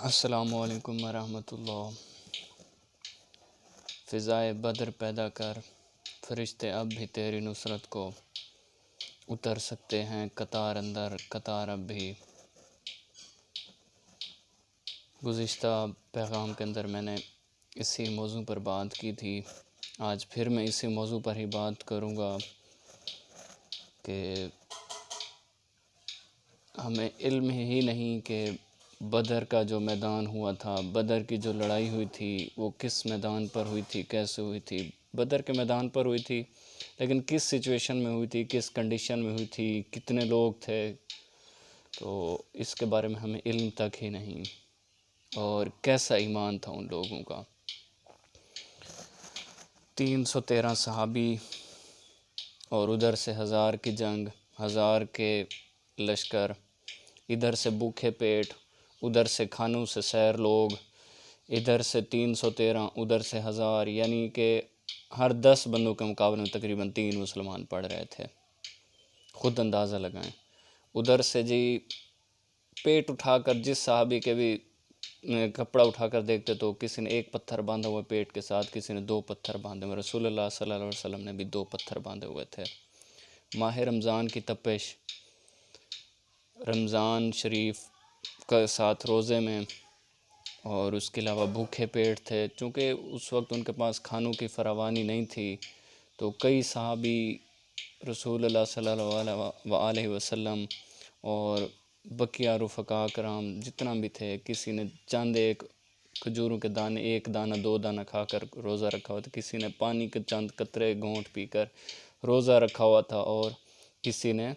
السلام علیکم ورحمۃ اللہ۔ فضائے بدر پیدا کر، فرشتے اب بھی تیری نصرت کو اتر سکتے ہیں، قطار اندر قطار اب بھی۔ گزشتہ پیغام کے اندر میں نے اسی موضوع پر بات کی تھی، آج پھر میں اسی موضوع پر ہی بات کروں گا کہ ہمیں علم ہی نہیں کہ بدر کا جو میدان ہوا تھا، بدر کی جو لڑائی ہوئی تھی وہ کس میدان پر ہوئی تھی، کیسے ہوئی تھی۔ بدر کے میدان پر ہوئی تھی، لیکن کس سچویشن میں ہوئی تھی، کس کنڈیشن میں ہوئی تھی، کتنے لوگ تھے، تو اس کے بارے میں ہمیں علم تک ہی نہیں، اور کیسا ایمان تھا ان لوگوں کا۔ 313 صحابی اور ادھر سے 1000 کی جنگ، 1000 کے لشکر، ادھر سے بھوکے پیٹ، ادھر سے کھانوں سے سیر لوگ، ادھر سے 313، ادھر سے 1000، یعنی کہ ہر 10 بندوں کے مقابلے میں تقریباً 3 مسلمان پڑھ رہے تھے، خود اندازہ لگائیں۔ ادھر سے جی پیٹ اٹھا کر جس صحابی کے بھی کپڑا اٹھا کر دیکھتے تو کسی نے 1 پتھر باندھا ہوا پیٹ کے ساتھ، کسی نے 2 پتھر باندھے ہوئے، رسول اللہ صلی اللہ علیہ وسلم نے بھی 2 پتھر باندھے ہوئے تھے۔ ماہ رمضان کی تپش، رمضان شریف کا ساتھ روزے میں، اور اس کے علاوہ بھوکے پیٹ تھے، چونکہ اس وقت ان کے پاس کھانوں کی فراوانی نہیں تھی، تو کئی صحابی رسول اللہ صلی اللہ علیہ وسلم اور بقیہ رفقاء کرام جتنا بھی تھے، کسی نے چند ایک کھجوروں کے دانے، 1 دانہ 2 دانہ کھا کر روزہ رکھا ہوا تھا، کسی نے پانی کے چند قطرے گھونٹ پی کر روزہ رکھا ہوا تھا، اور کسی نے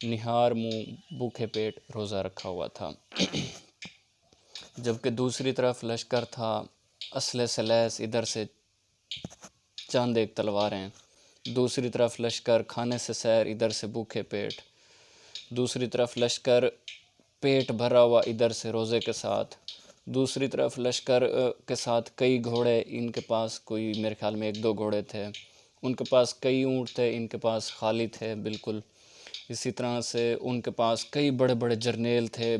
نہار منہ بھوکے پیٹ روزہ رکھا ہوا تھا۔ جبکہ دوسری طرف لشکر تھا اسلحے سے لیس، ادھر سے چند ایک تلواریں، دوسری طرف لشکر کھانے سے سیر، ادھر سے بھوکے پیٹ، دوسری طرف لشکر پیٹ بھرا ہوا، ادھر سے روزے کے ساتھ، دوسری طرف لشکر کے ساتھ کئی گھوڑے، ان کے پاس کوئی میرے خیال میں 1-2 گھوڑے تھے، ان کے پاس کئی اونٹ تھے، ان کے پاس خالی تھے بالکل۔ اسی طرح سے ان کے پاس کئی بڑے بڑے جرنیل تھے،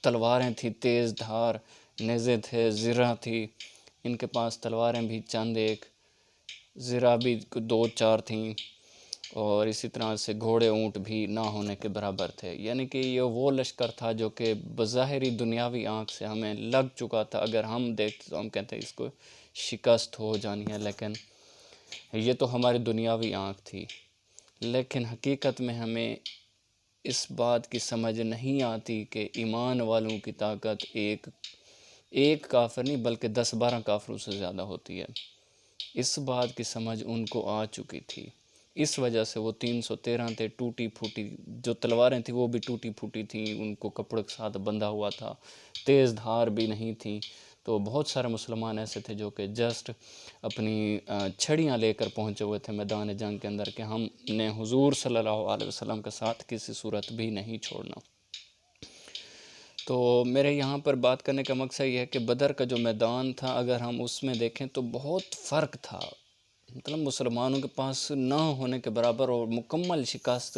تلواریں تھیں تیز دھار، نیزے تھے، زرہ تھی، ان کے پاس تلواریں بھی چند ایک، زرہ بھی 2-4 تھیں، اور اسی طرح سے گھوڑے اونٹ بھی نہ ہونے کے برابر تھے۔ یعنی کہ یہ وہ لشکر تھا جو کہ بظاہری دنیاوی آنکھ سے ہمیں لگ چکا تھا، اگر ہم دیکھتے تو ہم کہتے ہیں اس کو شکست ہو جانی ہے، لیکن یہ تو ہماری دنیاوی آنکھ تھی، لیکن حقیقت میں ہمیں اس بات کی سمجھ نہیں آتی کہ ایمان والوں کی طاقت ایک کافر نہیں بلکہ 10-12 کافروں سے زیادہ ہوتی ہے۔ اس بات کی سمجھ ان کو آ چکی تھی، اس وجہ سے وہ 313 تھے، ٹوٹی پھوٹی جو تلواریں تھیں وہ بھی ٹوٹی پھوٹی تھیں، ان کو کپڑوں کے ساتھ بندھا ہوا تھا، تیز دھار بھی نہیں تھیں۔ تو بہت سارے مسلمان ایسے تھے جو کہ جسٹ اپنی چھڑیاں لے کر پہنچے ہوئے تھے میدان جنگ کے اندر، کہ ہم نے حضور صلی اللہ علیہ وسلم کے ساتھ کسی صورت بھی نہیں چھوڑنا۔ تو میرے یہاں پر بات کرنے کا مقصد یہ ہے کہ بدر کا جو میدان تھا، اگر ہم اس میں دیکھیں تو بہت فرق تھا، مطلب مسلمانوں کے پاس نہ ہونے کے برابر، اور مکمل شکست۔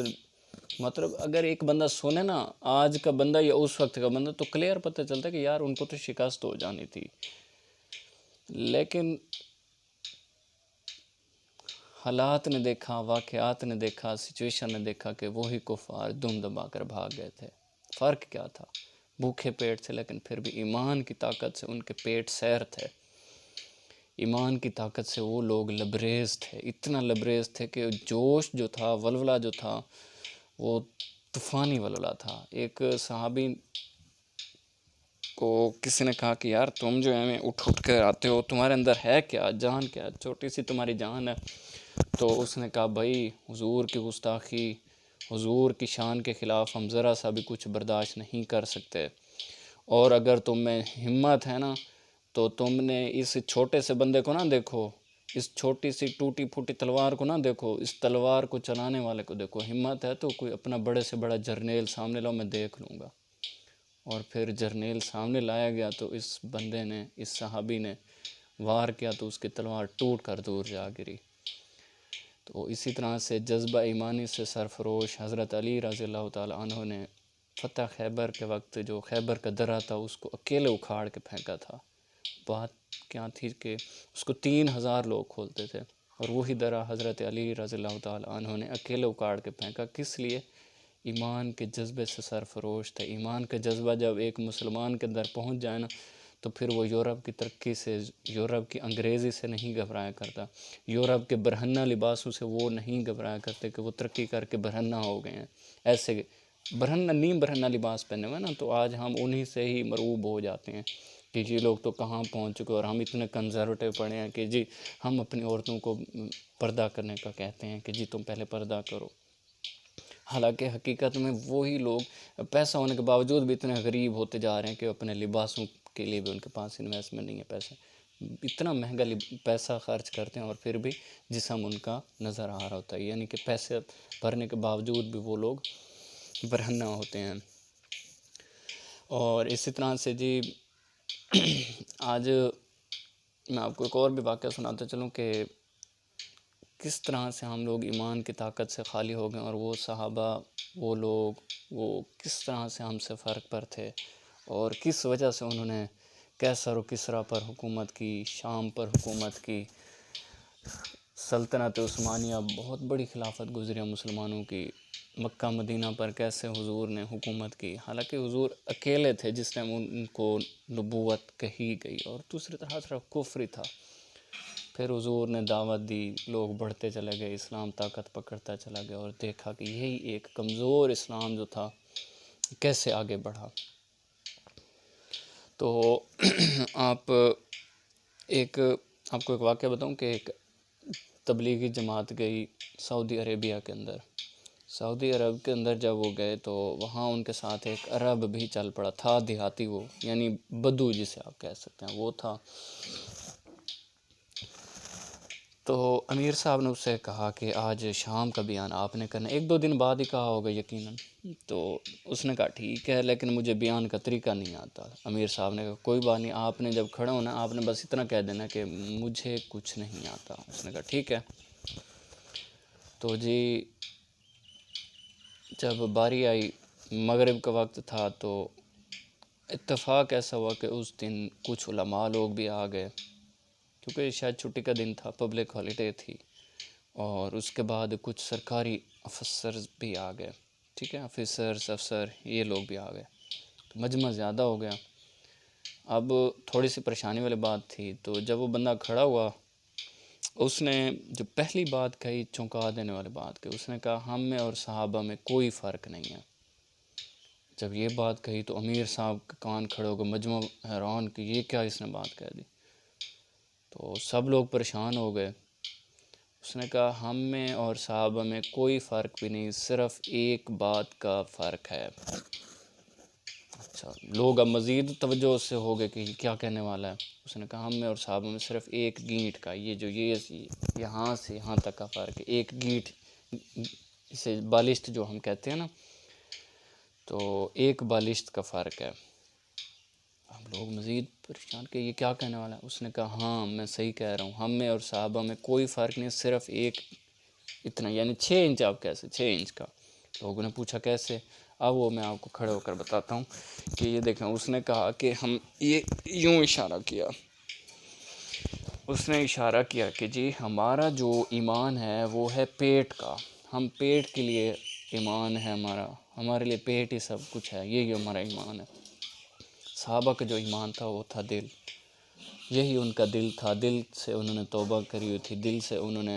مطلب اگر ایک بندہ سنے نا آج کا بندہ یا اس وقت کا بندہ، تو کلیئر پتہ چلتا ہے کہ یار ان کو تو شکست ہو جانی تھی، لیکن حالات نے دیکھا، واقعات نے دیکھا، سچویشن نے دیکھا کہ وہی کفار دم دبا کر بھاگ گئے تھے۔ فرق کیا تھا؟ بھوکے پیٹ تھے، لیکن پھر بھی ایمان کی طاقت سے ان کے پیٹ سیر تھے، ایمان کی طاقت سے وہ لوگ لبریز تھے، اتنا لبریز تھے کہ جوش جو تھا، ولولہ جو تھا، وہ طوفانی ولولہ تھا۔ ایک صحابی کو کسی نے کہا کہ یار تم جو ہے اٹھ کر آتے ہو، تمہارے اندر ہے کیا، جان کیا، چھوٹی سی تمہاری جان ہے؟ تو اس نے کہا بھائی حضور کی گستاخی، حضور کی شان کے خلاف ہم ذرا سا بھی کچھ برداشت نہیں کر سکتے، اور اگر تم میں ہمت ہے نا تو تم نے اس چھوٹے سے بندے کو نہ دیکھو، اس چھوٹی سی ٹوٹی پھوٹی تلوار کو نہ دیکھو، اس تلوار کو چلانے والے کو دیکھو، ہمت ہے تو کوئی اپنا بڑے سے بڑا جرنیل سامنے لاؤ، میں دیکھ لوں گا۔ اور پھر جرنیل سامنے لایا گیا تو اس بندے نے، اس صحابی نے وار کیا تو اس کی تلوار ٹوٹ کر دور جا گری۔ تو اسی طرح سے جذبہ ایمانی سے سرفروش حضرت علی رضی اللہ تعالیٰ عنہ نے فتح خیبر کے وقت جو خیبر کا درہ تھا اس کو اکیلے اکھاڑ کے پھینکا تھا. بات کیا تھی کہ اس کو 3,000 لوگ کھولتے تھے، اور وہی درہ حضرت علی رضی اللہ تعالیٰ عنہ نے اکیلے اکھاڑ کے پھینکا. کس لیے؟ ایمان کے جذبے سے سرفروش تھے. ایمان کا جذبہ جب ایک مسلمان کے اندر پہنچ جائے نا تو پھر وہ یورپ کی ترقی سے، یورپ کی انگریزی سے نہیں گھبرایا کرتا، یورپ کے برہنہ لباسوں سے وہ نہیں گھبرایا کرتے کہ وہ ترقی کر کے برہنہ ہو گئے ہیں. ایسے برہنہ نیم برہنہ لباس پہنے ہوئے نا، تو آج ہم انہی سے ہی مرعوب ہو جاتے ہیں کہ جی لوگ تو کہاں پہنچ چکے، اور ہم اتنے کنزرویٹو پڑے ہیں کہ جی ہم اپنی عورتوں کو پردہ کرنے کا کہتے ہیں کہ جی تم پہلے پردہ کرو. حالانکہ حقیقت میں وہی لوگ پیسہ ہونے کے باوجود بھی اتنے غریب ہوتے جا رہے ہیں کہ اپنے لباسوں کے لیے بھی ان کے پاس انویسٹمنٹ نہیں ہے. پیسے اتنا مہنگا پیسہ خرچ کرتے ہیں اور پھر بھی جسم ان کا نظر آ رہا ہوتا ہے، یعنی کہ پیسے بھرنے کے باوجود بھی وہ لوگ برہنہ ہوتے ہیں. اور اسی طرح سے جی آج میں آپ کو ایک اور بھی واقعہ سناتا چلوں کہ کس طرح سے ہم لوگ ایمان کی طاقت سے خالی ہو گئے، اور وہ صحابہ، وہ لوگ، وہ کس طرح سے ہم سے فرق پر تھے، اور کس وجہ سے انہوں نے کیسر و کسریٰ پر حکومت کی، شام پر حکومت کی. سلطنت عثمانیہ بہت بڑی خلافت گزری مسلمانوں کی. مکہ مدینہ پر کیسے حضور نے حکومت کی، حالانکہ حضور اکیلے تھے جس ٹائم ان کو نبوت کہی گئی، اور دوسری طرف کفر ہی تھا. پھر حضور نے دعوت دی، لوگ بڑھتے چلے گئے، اسلام طاقت پکڑتا چلا گیا، اور دیکھا کہ یہی ایک کمزور اسلام جو تھا کیسے آگے بڑھا. تو آپ کو ایک واقعہ بتاؤں کہ ایک تبلیغی جماعت گئی سعودی عربیہ کے اندر. سعودی عرب کے اندر جب وہ گئے تو وہاں ان کے ساتھ ایک عرب بھی چل پڑا تھا، دیہاتی، وہ یعنی بدو جسے آپ کہہ سکتے ہیں وہ تھا. تو امیر صاحب نے اس سے کہا کہ آج شام کا بیان آپ نے کرنا. 1-2 دن بعد ہی کہا ہوگا یقیناً. تو اس نے کہا ٹھیک ہے، لیکن مجھے بیان کا طریقہ نہیں آتا. امیر صاحب نے کہا کوئی بات نہیں، آپ نے جب کھڑا ہونا آپ نے بس اتنا کہہ دینا کہ مجھے کچھ نہیں آتا. اس نے کہا ٹھیک ہے. تو جی جب باری آئی، مغرب کا وقت تھا، تو اتفاق ایسا ہوا کہ اس دن کچھ علماء لوگ بھی آ گئے، کیونکہ شاید چھٹی کا دن تھا، پبلک ہالیڈے تھی. اور اس کے بعد کچھ سرکاری افسرز بھی آ گئے، ٹھیک ہے، افسر یہ لوگ بھی آ گئے. تو مجمع زیادہ ہو گیا. اب تھوڑی سی پریشانی والی بات تھی. تو جب وہ بندہ کھڑا ہوا، اس نے جو پہلی بات کہی، چونکا دینے والی بات کہی، اس نے کہا ہم میں اور صحابہ میں کوئی فرق نہیں ہے. جب یہ بات کہی تو امیر صاحب کے کان کھڑے ہو گئے، مجمع حیران کہ یہ کیا اس نے بات کہہ دی. تو سب لوگ پریشان ہو گئے. اس نے کہا ہم میں اور صحابہ میں کوئی فرق بھی نہیں، صرف ایک بات کا فرق ہے. اچھا، لوگ اب مزید توجہ سے ہو گئے کہ یہ کیا کہنے والا ہے. اس نے کہا ہم میں اور صحابہ میں صرف ایک گینٹ کا، یہ جو یہاں سے یہاں تک کا فرق ہے، ایک گینٹ، اسے بالشت جو ہم کہتے ہیں نا، تو ایک بالشت کا فرق ہے. ہم لوگ مزید پریشان کہ یہ کیا کہنے والا ہے. اس نے کہا ہاں میں صحیح کہہ رہا ہوں، ہم میں اور صحابہ میں کوئی فرق نہیں، صرف ایک اتنا، یعنی 6 انچ. آپ کیسے 6 انچ کا؟ لوگوں نے پوچھا کیسے؟ اب وہ میں آپ کو کھڑے ہو کر بتاتا ہوں کہ یہ دیکھیں. اس نے کہا کہ ہم یہ یوں اشارہ کیا، اس نے اشارہ کیا کہ جی ہمارا جو ایمان ہے وہ ہے پیٹ کا، ہم پیٹ کے لیے ایمان ہے ہمارا، ہمارے لیے پیٹ ہی سب کچھ ہے، یہی ہمارا ایمان ہے. صحابہ کا جو ایمان تھا وہ تھا دل، یہی ان کا دل تھا. دل سے انہوں نے توبہ کری ہوئی تھی، دل سے انہوں نے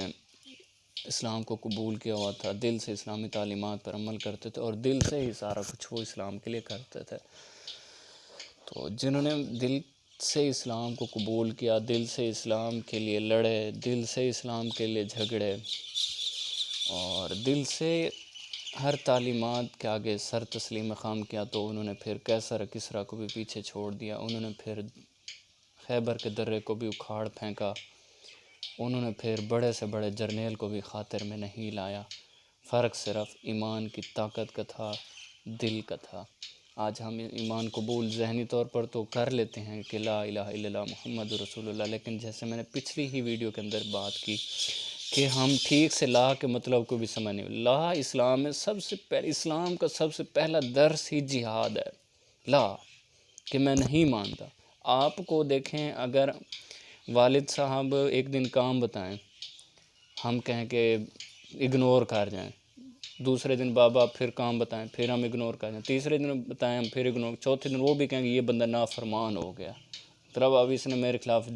اسلام کو قبول کیا ہوا تھا، دل سے اسلامی تعلیمات پر عمل کرتے تھے، اور دل سے ہی سارا کچھ وہ اسلام کے لیے کرتے تھے. تو جنہوں نے دل سے اسلام کو قبول کیا، دل سے اسلام کے لیے لڑے، دل سے اسلام کے لیے جھگڑے، اور دل سے ہر تعلیمات کے آگے سر تسلیم خام کیا، تو انہوں نے پھر کیسر کسریٰ کو بھی پیچھے چھوڑ دیا. انہوں نے پھر خیبر کے درے کو بھی اکھاڑ پھینکا. انہوں نے پھر بڑے سے بڑے جرنیل کو بھی خاطر میں نہیں لایا. فرق صرف ایمان کی طاقت کا تھا، دل کا تھا. آج ہم ایمان قبول ذہنی طور پر تو کر لیتے ہیں کہ لا الہ الا اللہ محمد رسول اللہ، لیکن جیسے میں نے پچھلی ہی ویڈیو کے اندر بات کی کہ ہم ٹھیک سے لا کے مطلب کو بھی سمجھ نہیں. لا اسلام میں سب سے پہلے، اسلام کا سب سے پہلا درس ہی جہاد ہے. لا کہ میں نہیں مانتا. آپ کو دیکھیں، اگر والد صاحب ایک دن کام بتائیں، ہم کہیں کہ اگنور کر جائیں. دوسرے دن بابا پھر کام بتائیں، پھر ہم اگنور کر جائیں. تیسرے دن بتائیں ہم پھر اگنور. چوتھے دن وہ بھی کہیں گے یہ بندہ نافرمان ہو گیا. مطلب اب اس نے میرے خلاف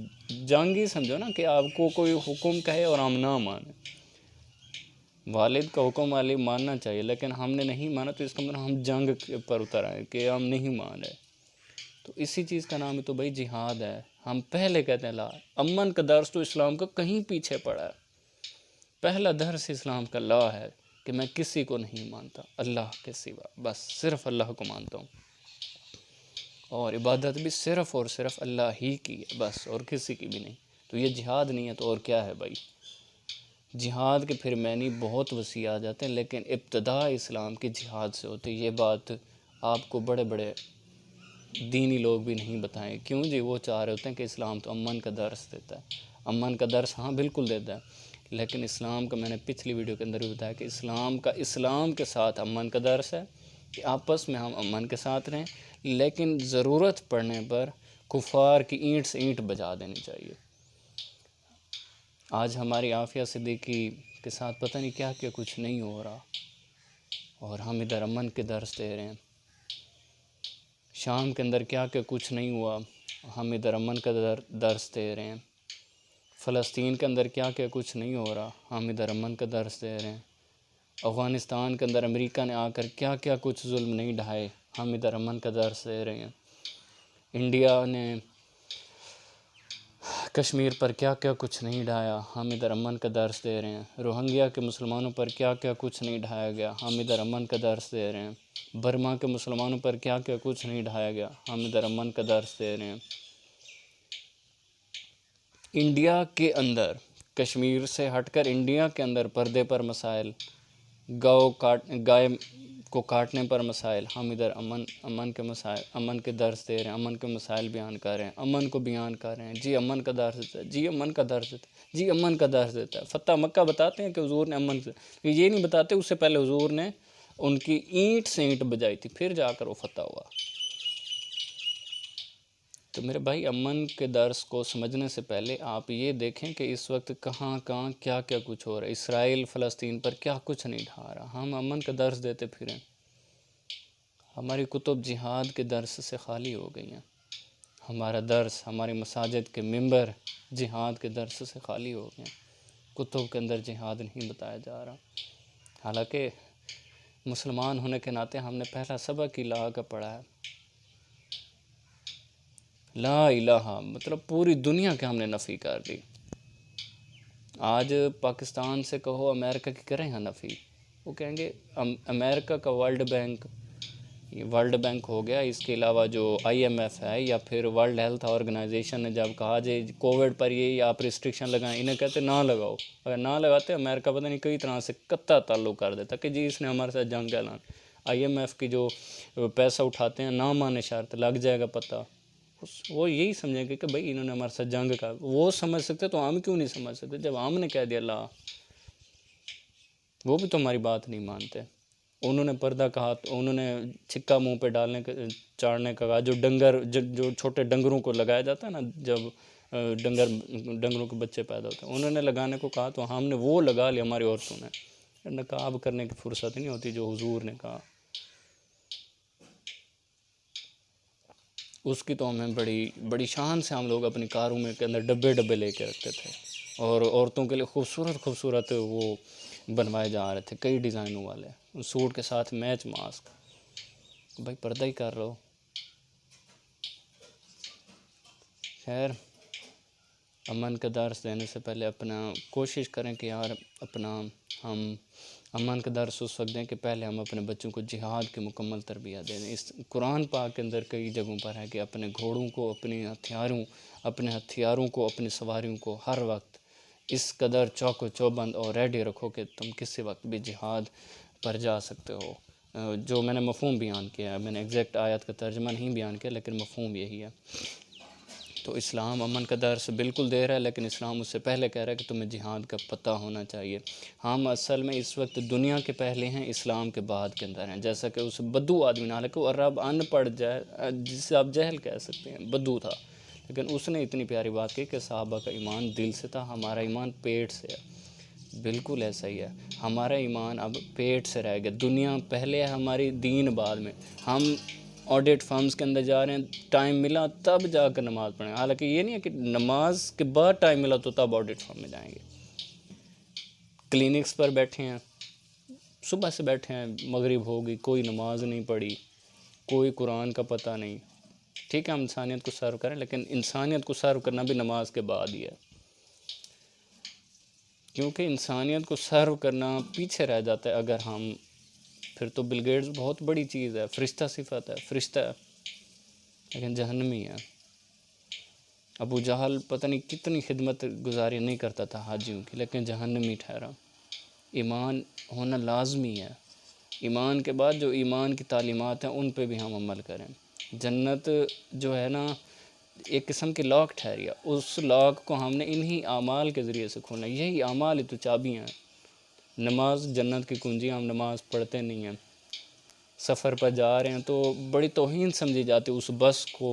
جنگ ہی سمجھو نا، کہ آپ کو کوئی حکم کہے اور ہم نہ مانیں. والد کا حکم والی ماننا چاہیے، لیکن ہم نے نہیں مانا تو اس کا مطلب ہم جنگ پر اتر آئے کہ ہم نہیں مان رہے. تو اسی چیز کا نام ہے تو بھائی جہاد ہے. ہم پہلے کہتے ہیں لا. امن کا درس تو اسلام کا کہیں پیچھے پڑا ہے. پہلا درس اسلام کا لا ہے کہ میں کسی کو نہیں مانتا اللہ کے سوا، بس صرف اللہ کو مانتا ہوں، اور عبادت بھی صرف اور صرف اللہ ہی کی ہے بس، اور کسی کی بھی نہیں. تو یہ جہاد نہیں ہے تو اور کیا ہے بھائی؟ جہاد کے پھر معنی بہت وسیع آ جاتے ہیں، لیکن ابتدا اسلام کی جہاد سے ہوتی. یہ بات آپ کو بڑے بڑے دینی لوگ بھی نہیں بتائیں. کیوں جی؟ وہ چاہ رہے ہوتے ہیں کہ اسلام تو امن کا درس دیتا ہے. امن کا درس ہاں بالکل دیتا ہے، لیکن اسلام کا میں نے پچھلی ویڈیو کے اندر بھی بتایا کہ اسلام کے ساتھ امن کا درس ہے کہ آپس میں ہم امن کے ساتھ رہیں، لیکن ضرورت پڑنے پر کفار کی اینٹ سے اینٹ بجا دینی چاہیے. آج ہماری عافیہ صدیقی کے ساتھ پتہ نہیں کیا کیا کچھ نہیں ہو رہا، اور ہم ادھر امن کے درس دے رہے ہیں. شام کے اندر کیا کیا کچھ نہیں ہوا، ہم ادھر امن کا درس دے رہے ہیں. فلسطین کے اندر کیا کیا کچھ نہیں ہو رہا، ہم ادھر امن کا درس دے رہے ہیں. افغانستان کے اندر امریکہ نے آ کر کیا کیا کچھ ظلم نہیں ڈھائے، ہم ادھر امن کا درس دے رہے ہیں. انڈیا نے کشمیر پر کیا کیا کچھ نہیں ڈھایا، ہم ادھر امن کا درس دے رہے ہیں. روہنگیا کے مسلمانوں پر کیا کیا کچھ نہیں ڈھایا گیا، ہم ادھر امن کا درس دے رہے ہیں. برما کے مسلمانوں پر کیا کیا کچھ نہیں ڈھایا گیا، ہم ادھر امن کا درس دے رہے ہیں. انڈیا کے اندر کشمیر سے ہٹ کر انڈیا کے اندر پردے پر مسائل، گائے کو کاٹنے پر مسائل، ہم ادھر امن کے مسائل، امن کے درس دے رہے ہیں. امن کے مسائل بیان کر رہے ہیں، امن کو بیان کر رہے ہیں. جی امن کا درس دیتا ہے، جی امن کا درس دیتا ہے، جی امن کا درس دیتا ہے. فتح مکہ بتاتے ہیں کہ حضور نے امن سے، یہ نہیں بتاتے اس سے پہلے حضور نے ان کی اینٹ سے اینٹ بجائی تھی، پھر جا کر وہ فتح ہوا. تو میرے بھائی، امن کے درس کو سمجھنے سے پہلے آپ یہ دیکھیں کہ اس وقت کہاں کہاں کیا کیا کچھ ہو رہا ہے. اسرائیل فلسطین پر کیا کچھ نہیں ڈھا رہا، ہم امن کا درس دیتے پھریں. ہماری کتب جہاد کے درس سے خالی ہو گئی ہیں. ہمارا درس، ہماری مساجد کے ممبر جہاد کے درس سے خالی ہو گئے ہیں. کتب کے اندر جہاد نہیں بتایا جا رہا. حالانکہ مسلمان ہونے کے ناطے ہم نے پہلا سبق ہی لا کا پڑھا ہے. لا الہ، مطلب پوری دنیا کے ہم نے نفی کر دی. آج پاکستان سے کہو امریکہ کی کریں ہاں نفی، وہ کہیں گے امریکہ کا ورلڈ بینک ہو گیا، اس کے علاوہ جو IMF ہے یا پھر ورلڈ ہیلتھ آرگنائزیشن نے جب کہا جی کووڈ پر یہ آپ ریسٹرکشن لگائیں، انہیں کہتے نہ لگاؤ. اگر نہ لگاتے امریکہ پتہ نہیں کئی طرح سے قطع تعلق کر دیتا کہ جی اس نے ہمارے ساتھ جنگ کا اعلان. IMF کی جو پیسہ اٹھاتے ہیں نہ مانے شرط لگ جائے گا پتہ، وہ یہی سمجھیں گے کہ بھائی انہوں نے ہمارے ساتھ جنگ کا. وہ سمجھ سکتے تو ہم کیوں نہیں سمجھ سکتے؟ جب ہم نے کہہ دیا لا، وہ بھی تو ہماری بات نہیں مانتے. انہوں نے پردہ کہا تو انہوں نے چھکا منہ پہ چاڑنے کا کہا، جو چھوٹے ڈنگروں کو لگایا جاتا ہے نا، جب ڈنگروں کے بچے پیدا ہوتے ہیں، انہوں نے لگانے کو کہا تو ہم نے وہ لگا لیا. ہماری عورتوں نے نقاب کرنے کی فرصت نہیں ہوتی جو حضور نے کہا. اس کی تو ہمیں بڑی شان سے ہم لوگ اپنی کاروں میں کے اندر ڈبے لے کے رکھتے تھے، اور عورتوں کے لیے خوبصورت وہ بنوائے جا رہے تھے کئی ڈیزائنوں والے، سوٹ کے ساتھ میچ ماسک. بھائی پردہ ہی کر رہو. خیر، امن کا درس دینے سے پہلے اپنا کوشش کریں کہ یار ہم امن کا درس اس وقت دیں کہ پہلے ہم اپنے بچوں کو جہاد کی مکمل تربیت دیں. اس قرآن پاک کے اندر کئی جگہوں پر ہے کہ اپنے گھوڑوں کو، اپنے ہتھیاروں کو، اپنی سواریوں کو ہر وقت اس قدر چوک و چوبند اور ریڈی رکھو کہ تم کسی وقت بھی جہاد پر جا سکتے ہو. جو میں نے مفہوم بیان کیا ہے، میں نے ایگزیکٹ آیت کا ترجمہ نہیں بیان کیا، لیکن مفہوم یہی ہے. تو اسلام امن کا درس بالکل دے رہا ہے، لیکن اسلام اس سے پہلے کہہ رہا ہے کہ تمہیں جہاد کا پتہ ہونا چاہیے۔ ہم اصل میں اس وقت دنیا کے پہلے ہیں، اسلام کے بعد کے اندر ہیں، جیسا کہ اس بدو آدمی نے، حالانکہ وہ عرب ان پڑھ جسے آپ جہل کہہ سکتے ہیں، بدو تھا، لیکن اس نے اتنی پیاری بات کی کہ صحابہ کا ایمان دل سے تھا، ہمارا ایمان پیٹ سے ہے۔ بالکل ایسا ہی ہے، ہمارا ایمان اب پیٹ سے رہ گیا، دنیا پہلے ہے ہماری، دین بعد میں۔ ہم آڈٹ فارمز کے اندر جا رہے ہیں، ٹائم ملا تب جا کر نماز پڑھیں، حالانکہ یہ نہیں ہے کہ نماز کے بعد ٹائم ملا تو تب آڈٹ فارم میں جائیں گے۔ کلینکس پر بیٹھے ہیں، صبح سے بیٹھے ہیں، مغرب ہوگی، کوئی نماز نہیں پڑھی، کوئی قرآن کا پتہ نہیں۔ ٹھیک ہے ہم انسانیت کو سرو کریں، لیکن انسانیت کو سرو کرنا بھی نماز کے بعد ہی ہے، کیونکہ انسانیت کو سرو کرنا پیچھے رہ جاتا ہے اگر ہم، پھر تو بل گیٹس بہت بڑی چیز ہے، فرشتہ صفت ہے، فرشتہ ہے، لیکن جہنمی ہے۔ ابو جہل پتہ نہیں کتنی خدمت گزاری نہیں کرتا تھا حاجیوں کی، لیکن جہنمی ٹھہرا۔ ایمان ہونا لازمی ہے، ایمان کے بعد جو ایمان کی تعلیمات ہیں ان پہ بھی ہم عمل کریں۔ جنت جو ہے نا ایک قسم کی لاک ٹھہری ہے، اس لاک کو ہم نے انہی اعمال کے ذریعے سے کھولنا ہے، یہی اعمال ہی تو چابیاں ہیں۔ نماز جنت کی کنجی، ہم نماز پڑھتے نہیں ہیں، سفر پر جا رہے ہیں تو بڑی توہین سمجھی جاتی ہے اس بس کو،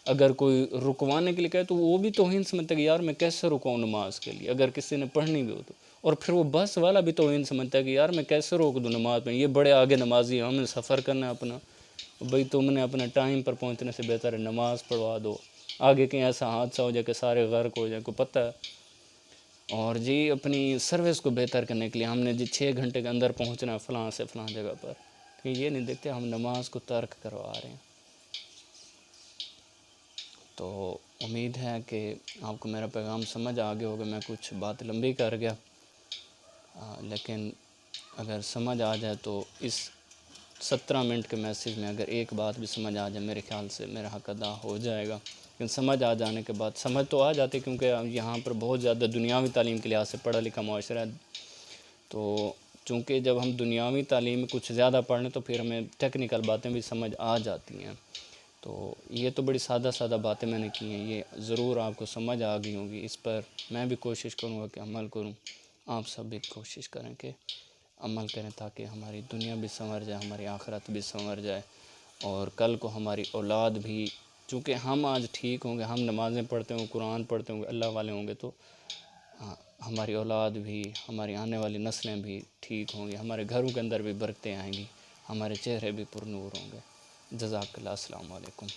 اگر کوئی رکوانے کے لیے کہے تو وہ بھی توہین سمجھتا ہے کہ یار میں کیسے رکاؤں نماز کے لیے، اگر کسی نے پڑھنی بھی ہو تو، اور پھر وہ بس والا بھی توہین سمجھتا ہے کہ یار میں کیسے روک دوں نماز میں، یہ بڑے آگے نمازی ہیں، ہم نے سفر کرنا ہے اپنا، بھئی تم نے اپنا ٹائم پر پہنچنے سے بہتر ہے نماز پڑھوا دو، آگے کہیں ایسا حادثہ ہو جائے کہ سارے غرق ہو جائیں، کو پتہ ہے۔ اور جی اپنی سروس کو بہتر کرنے کے لیے ہم نے جی 6 گھنٹے کے اندر پہنچنا ہے فلاں سے فلاں جگہ پر، کہ یہ نہیں دیکھتے ہم نماز کو ترک کروا رہے ہیں۔ تو امید ہے کہ آپ کو میرا پیغام سمجھ آ گیا ہوگا، میں کچھ بات لمبی کر گیا، لیکن اگر سمجھ آ جائے تو اس 17 منٹ کے میسیج میں اگر ایک بات بھی سمجھ آ جائے میرے خیال سے میرا حق ادا ہو جائے گا۔ لیکن سمجھ آ جانے کے بعد، سمجھ تو آ جاتی کیونکہ یہاں پر بہت زیادہ دنیاوی تعلیم کے لحاظ سے پڑھا لکھا معاشرہ ہے، تو چونکہ جب ہم دنیاوی تعلیم میں کچھ زیادہ پڑھ لیں تو پھر ہمیں ٹیکنیکل باتیں بھی سمجھ آ جاتی ہیں۔ تو یہ تو بڑی سادہ سادہ باتیں میں نے کی ہیں، یہ ضرور آپ کو سمجھ آ گئی ہوں گی، اس پر میں بھی کوشش کروں گا کہ عمل کروں، آپ سب بھی کوشش کریں کہ عمل کریں تاکہ ہماری دنیا بھی سنور جائے، ہماری آخرت بھی سنور جائے، اور کل کو ہماری اولاد بھی، چونکہ ہم آج ٹھیک ہوں گے، ہم نمازیں پڑھتے ہوں گے، قرآن پڑھتے ہوں گے، اللہ والے ہوں گے، تو ہماری اولاد بھی، ہماری آنے والی نسلیں بھی ٹھیک ہوں گی، ہمارے گھروں کے اندر بھی برکتیں آئیں گی، ہمارے چہرے بھی پر نور ہوں گے۔ جزاک اللہ، السلام علیکم۔